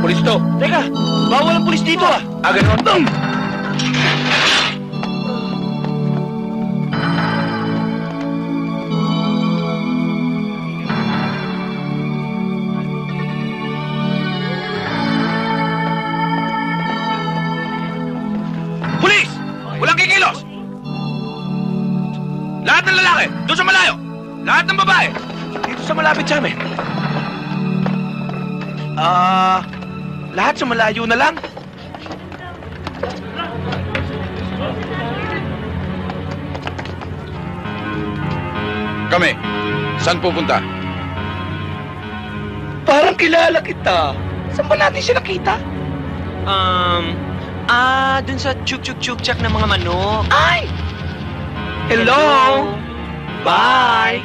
Pulis to. Teka, bawal ang pulis dito ah. Ganun. Pulis! Walang kikilos! Lahat ng lalaki, doon sa malayo. Lahat ng babae, dito sa malapit sa amin. Lahat sa malayo na lang. Kami, saan pupunta? Parang kilala kita. Saan ba natin siya nakita? Dun sa chuk-chuk-chuk-chak ng mga manok. Ay! Hello! Bye!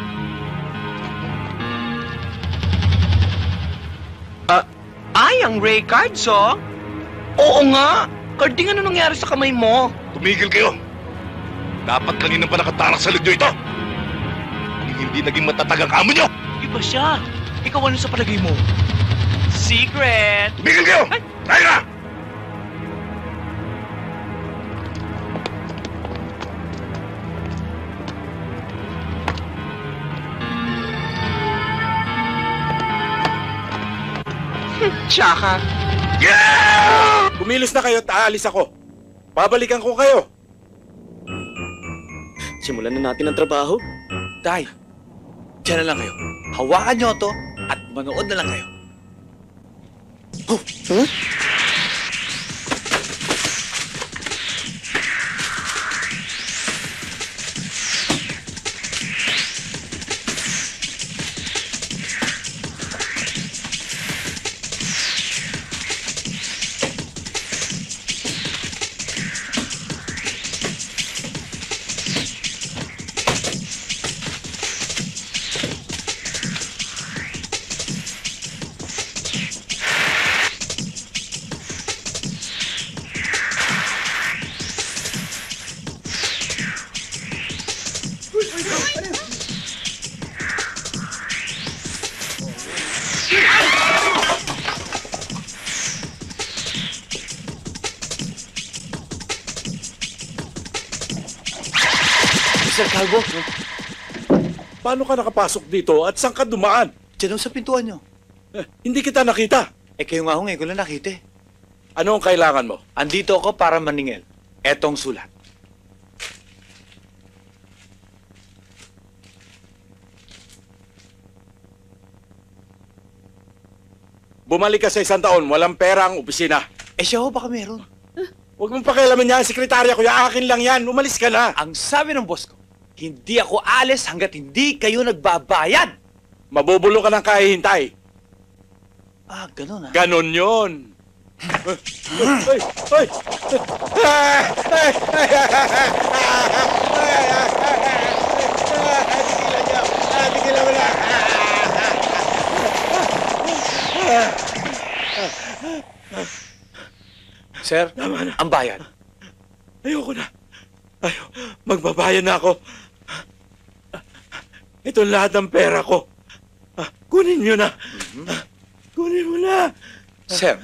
Ay, ang Ray cards, oh! Oo nga! Carding, ano nangyari sa kamay mo? Tumigil kayo! Dapat kanina pa nakatarak sa lidyo ito! Kung hindi naging matatag ang amo nyo! Iba siya! Ikaw ano sa palagay mo? Secret! Tumigil kayo! Tayo na! Tsaka, Yeah! Kumilos na kayo at aalis ako. Babalikan ko kayo. Simulan na natin ang trabaho. Tay, dyan na lang kayo. Hawakan nyo to at manood na lang kayo. Mr. Calvo, Paano ka nakapasok dito at saan ka dumaan? dyan sa pintuan nyo. Hindi kita nakita. Kayo nga ho ngayon ko lang nakita eh. Ano ang kailangan mo? Andito ako para maningil. Etong sulat. Bumalik ka sa 1 taon, walang pera ang opisina. Siya ho baka meron. Huwag mong pakialaman yan, sekretarya ko, akin lang yan. Umalis ka na. Ang sabi ng boss ko, hindi ako alis hanggat hindi kayo nagbabayad. Mabubulong ka ng kahihintay. Ganun ah. Ganon yun. Ay! Ay! Tigilan mo na! Sir, ang bayad. Ayoko na. Magbabayad na ako. Ito lahat ng pera ko. Kunin nyo na. Kunin mo na. Sir,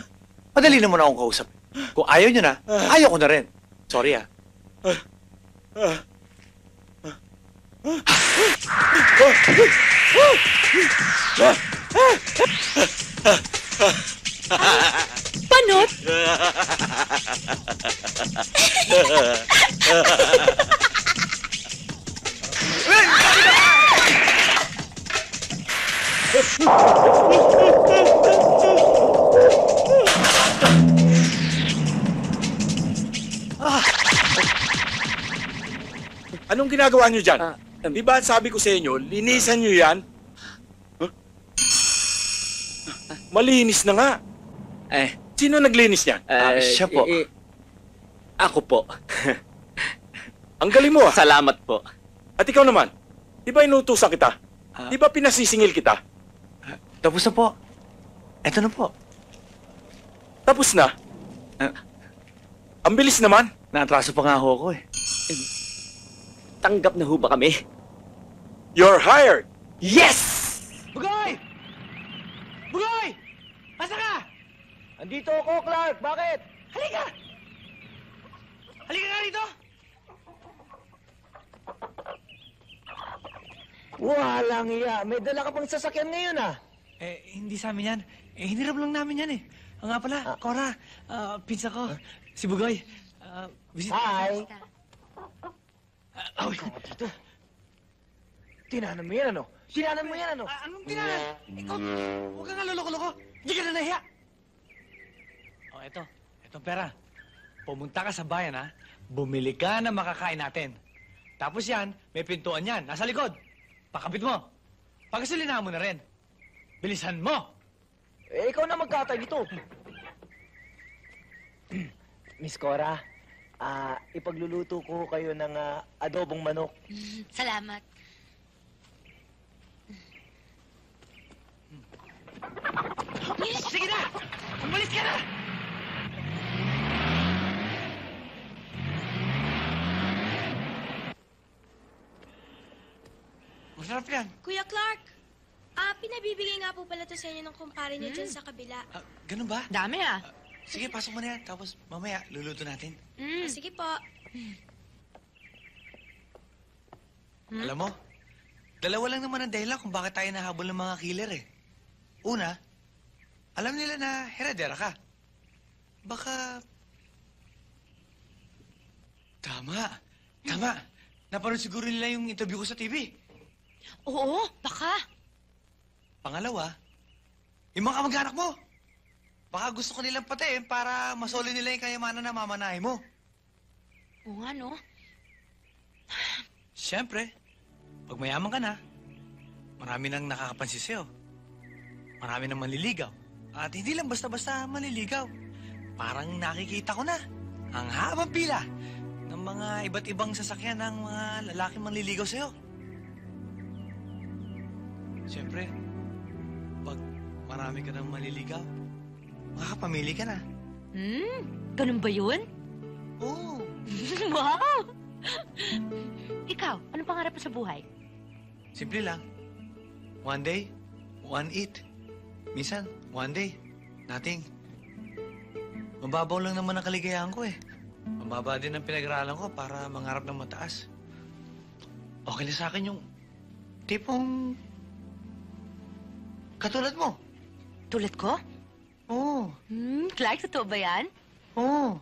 madali naman akong kausap. Kung ayaw nyo na, ayaw ko na rin. Sorry ah. Panot? Anong ginagawa nyo dyan? Di ba sabi ko sa inyo, linisan nyo yan? Malinis na nga. Sino naglinis yan? Siya po. Ako po. Ang galing mo ah. Salamat po. At ikaw naman, di ba inutusan kita? Di ba pinasisingil kita? Tapos na po. Eto na po. Tapos na? Ang bilis naman. Naatraso pa nga ho ako eh. Tanggap na ho ba kami? You're hired. Yes! Bugoy! Bugoy! Asa ka? Andito ako, Clark. Bakit? Halika! Halika nga rito! Walang iya. May dala ka pang sasakyan ngayon, ah. Hindi sa amin yan. Hiniram lang namin yan eh. Nga pala, Cora, pinsa ko, si Bugoy. Visit. Hi. Ay, Dito. Tinanan mo yan, ano? Tinanan mo yan, ano? anong tinanan? Ikaw, huwag ka nga loloko-loko. Hindi ka na nahiya. Eto pera. Pumunta ka sa bayan, ha? Bumili ka na makakain natin. Tapos yan, may pintuan yan. Nasa likod. Pakabit mo. Pagkasilinahan mo na rin. Bilisan mo. Ikaw na magkatay dito. Miss Cora, ipagluluto ko kayo ng adobong manok. Salamat. Sige na! Umalis ka na! Masarap yan. Kuya Clark, pinabibigay nga po pala to sa inyo ng kumpare niyo dyan sa kabila. Ganun ba? Dami ah. Sige, pasok mo na yan. Tapos mamaya, luluto natin. Sige po. Alam mo, dalawa lang naman ang dahilan kung bakit tayo nahabol ng mga killer eh. Una, alam nila na heredera ka. Baka... Tama. Napanood siguro nila yung interview ko sa TV. Oo, baka. Pangalawa, yung mga kamag-anak mo. Baka gusto ko nilang patayin para masoli nila yung kayamanan na mamanahin mo. Oo nga, no? Siyempre, pag mayaman ka na, marami nang nakakapansin sa'yo. Marami nang manliligaw. At hindi lang basta-basta manliligaw. Parang nakikita ko na ang habang pila ng mga iba't ibang sasakyan ng mga lalaking manliligaw sa'yo. Siyempre, pag marami ka nang manliligaw, makakapamili ka na. Ganun ba yun? Oo. Wow! Ikaw, anong pangarap mo sa buhay? Simple lang. One day, one eat. Minsan, one day, nothing. Mababaw lang naman ang kaligayahan ko eh. Mababa din ang pinag-aralan ko para mangarap ng mataas. Okay na sa akin yung tipong katulad mo. Tulad ko? Oo. Clark, totoo ba yan? Oo.